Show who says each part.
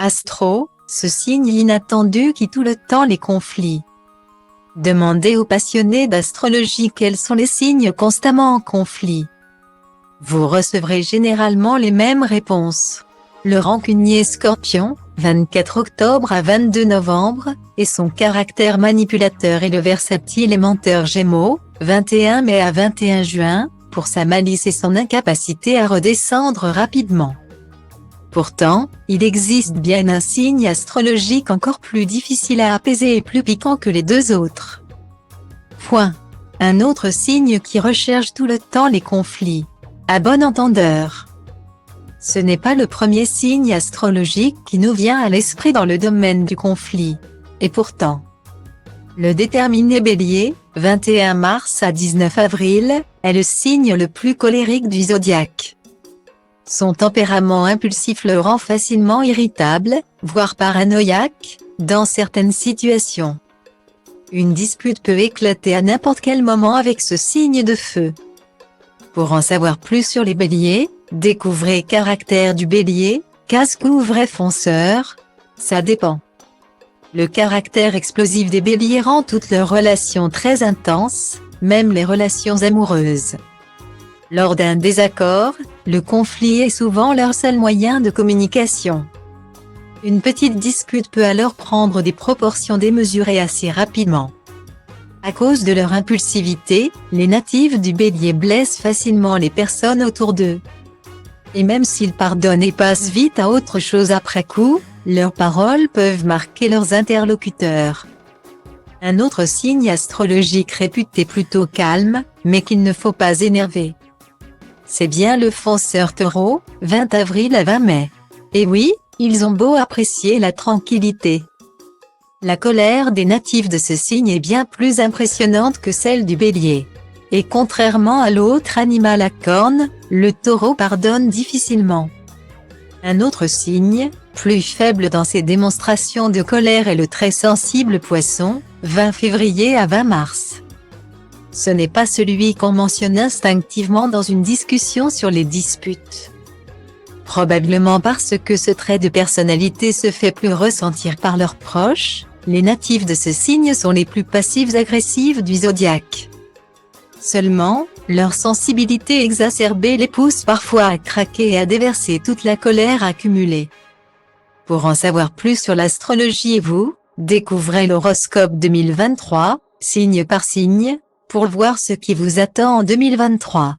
Speaker 1: Astro, ce signe inattendu qui tout le temps les conflits. Demandez aux passionnés d'astrologie quels sont les signes constamment en conflit. Vous recevrez généralement les mêmes réponses. Le rancunier Scorpion, 24 octobre à 22 novembre, et son caractère manipulateur et le versatile et menteur Gémeaux, 21 mai à 21 juin, pour sa malice et son incapacité à redescendre rapidement. Pourtant, il existe bien un signe astrologique encore plus difficile à apaiser et plus piquant que les deux autres. Un autre signe qui recherche tout le temps les conflits. À bon entendeur. Ce n'est pas le premier signe astrologique qui nous vient à l'esprit dans le domaine du conflit. Et pourtant, le déterminé Bélier, 21 mars à 19 avril, est le signe le plus colérique du zodiaque. Son tempérament impulsif le rend facilement irritable, voire paranoïaque, dans certaines situations. Une dispute peut éclater à n'importe quel moment avec ce signe de feu. Pour en savoir plus sur les béliers, découvrez Caractère du bélier, casse-cou ou vrai fonceur, ça dépend. Le caractère explosif des béliers rend toutes leurs relations très intenses, même les relations amoureuses. Lors d'un désaccord, le conflit est souvent leur seul moyen de communication. Une petite dispute peut alors prendre des proportions démesurées assez rapidement. À cause de leur impulsivité, les natifs du bélier blessent facilement les personnes autour d'eux. Et même s'ils pardonnent et passent vite à autre chose après coup, leurs paroles peuvent marquer leurs interlocuteurs. Un autre signe astrologique réputé plutôt calme, mais qu'il ne faut pas énerver. C'est bien le fonceur Taureau, 20 avril à 20 mai. Et oui, ils ont beau apprécier la tranquillité. La colère des natifs de ce signe est bien plus impressionnante que celle du bélier. Et contrairement à l'autre animal à cornes, le taureau pardonne difficilement. Un autre signe, plus faible dans ses démonstrations de colère est le très sensible Poisson, 20 février à 20 mars. Ce n'est pas celui qu'on mentionne instinctivement dans une discussion sur les disputes. Probablement parce que ce trait de personnalité se fait plus ressentir par leurs proches, les natifs de ce signe sont les plus passifs-agressifs du zodiaque. Seulement, leur sensibilité exacerbée les pousse parfois à craquer et à déverser toute la colère accumulée. Pour en savoir plus sur l'astrologie et vous, découvrez l'horoscope 2023, signe par signe, pour voir ce qui vous attend en 2023.